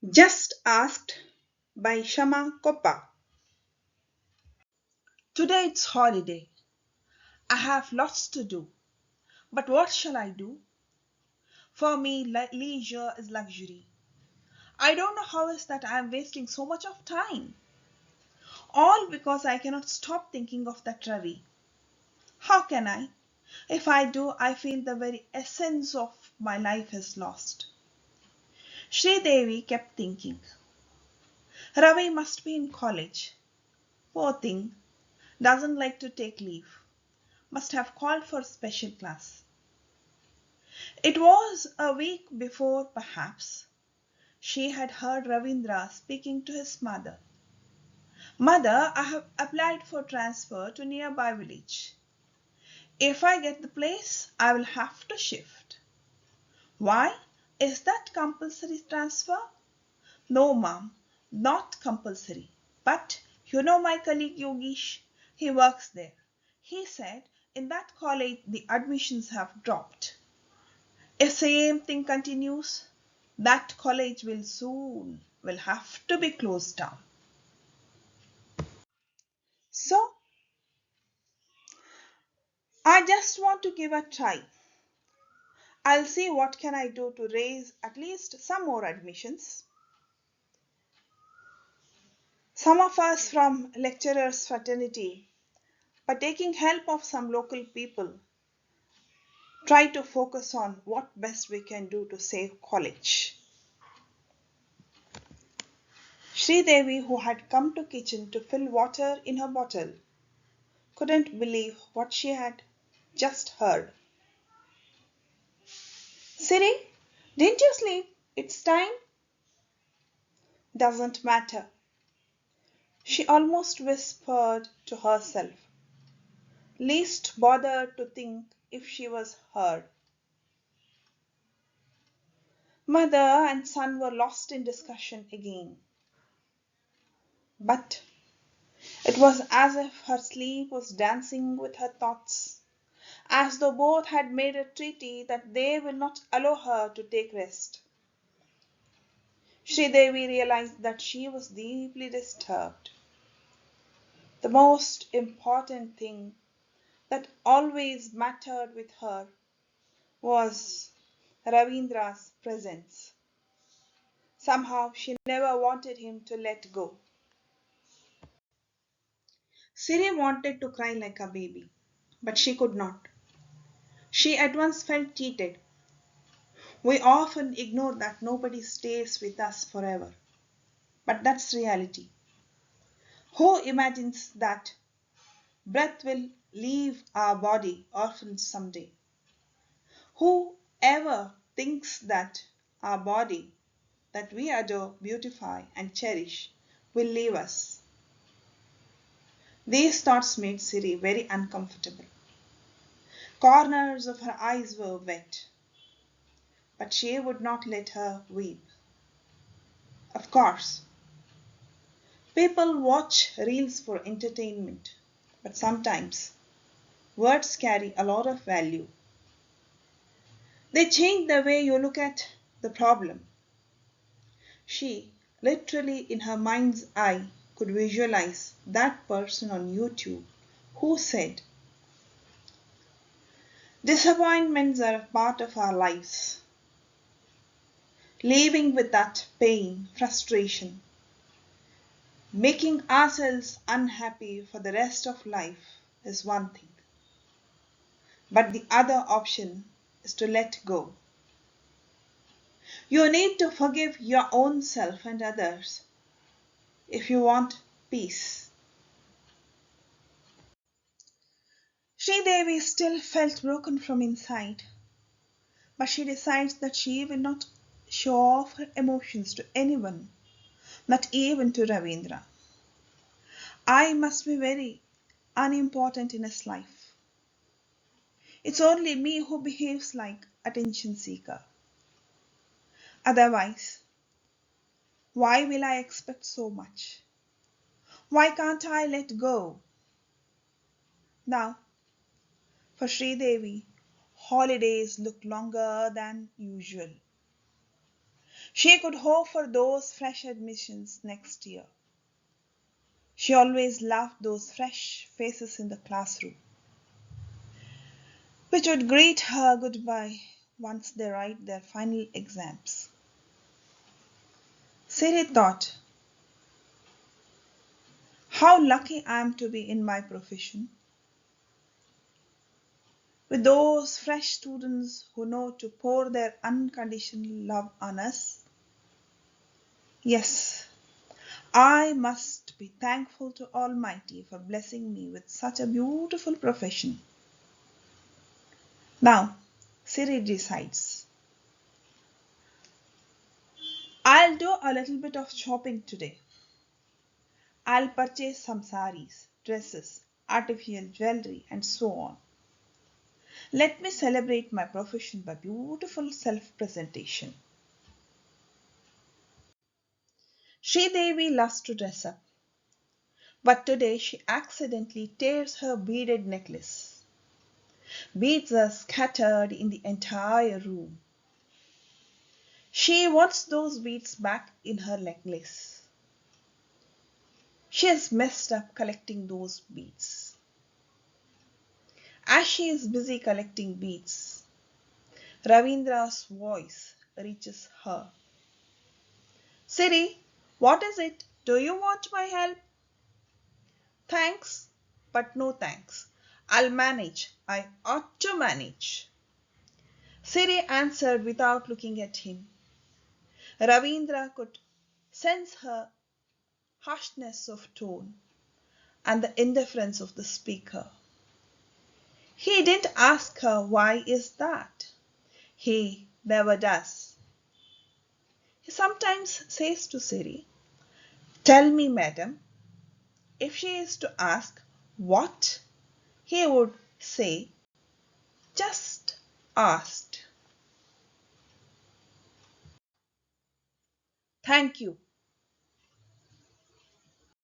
Just asked by Shama Koppa. Today it's holiday. I have lots to do. But what shall I do? For me, leisure is luxury. I don't know how is that I am wasting so much of time. All because I cannot stop thinking of that Ravi. How can I? If I do, I feel the very essence of my life is lost. Sri Devi kept thinking. Ravi must be in college. Poor thing, doesn't like to take leave. Must have called for special class. It was a week before, perhaps, she had heard Ravindra speaking to his mother. Mother, I have applied for transfer to nearby village. If I get the place, I will have to shift. Why? Is that compulsory transfer? No, ma'am, not compulsory. But you know my colleague Yogish, he works there. He said in that college the admissions have dropped. If same thing continues, that college will have to be closed down. So I just want to give a try. I'll see what can I do to raise at least some more admissions. Some of us from lecturers fraternity, by taking help of some local people, try to focus on what best we can do to save college. Sri Devi, who had come to kitchen to fill water in her bottle, couldn't believe what she had just heard. Siri, didn't you sleep? It's time. Doesn't matter. She almost whispered to herself, least bothered to think if she was heard. Mother and son were lost in discussion again. But it was as if her sleep was dancing with her thoughts, as though both had made a treaty that they will not allow her to take rest. Sridevi realized that she was deeply disturbed. The most important thing that always mattered with her was Ravindra's presence. Somehow she never wanted him to let go. Siri wanted to cry like a baby, but she could not. She at once felt cheated. We often ignore that nobody stays with us forever. But that's reality. Who imagines that breath will leave our body orphaned someday? Who ever thinks that our body, that we adore, beautify, and cherish, will leave us? These thoughts made Siri very uncomfortable. Corners of her eyes were wet, but she would not let her weep. Of course, people watch reels for entertainment, but sometimes words carry a lot of value. They change the way you look at the problem. She, literally in her mind's eye, could visualize that person on YouTube who said, disappointments are a part of our lives. Living with that pain, frustration, making ourselves unhappy for the rest of life is one thing. But the other option is to let go. You need to forgive your own self and others if you want peace. Sridevi still felt broken from inside, but she decides that she will not show off her emotions to anyone, not even to Ravindra. I must be very unimportant in his life. It's only me who behaves like attention seeker. Otherwise, why will I expect so much? Why can't I let go? Now, for Sridevi, holidays look longer than usual. She could hope for those fresh admissions next year. She always loved those fresh faces in the classroom, which would greet her goodbye once they write their final exams. Siri thought, how lucky I am to be in my profession, with those fresh students who know to pour their unconditional love on us. Yes, I must be thankful to Almighty for blessing me with such a beautiful profession. Now, Siri decides, I'll do a little bit of shopping today. I'll purchase some saris, dresses, artificial jewelry, and so on. Let me celebrate my profession by beautiful self-presentation. Sridevi loves to dress up, but today she accidentally tears her beaded necklace. Beads are scattered in the entire room. She wants those beads back in her necklace. She has messed up collecting those beads. As she is busy collecting beads, Ravindra's voice reaches her. Siri, what is it? Do you want my help? Thanks, but no thanks. I'll manage. I ought to manage. Siri answered without looking at him. Ravindra could sense her harshness of tone and the indifference of the speaker. He didn't ask her why is that. He never does. He sometimes says to Siri, tell me, madam. If she is to ask what, he would say, just asked. Thank you.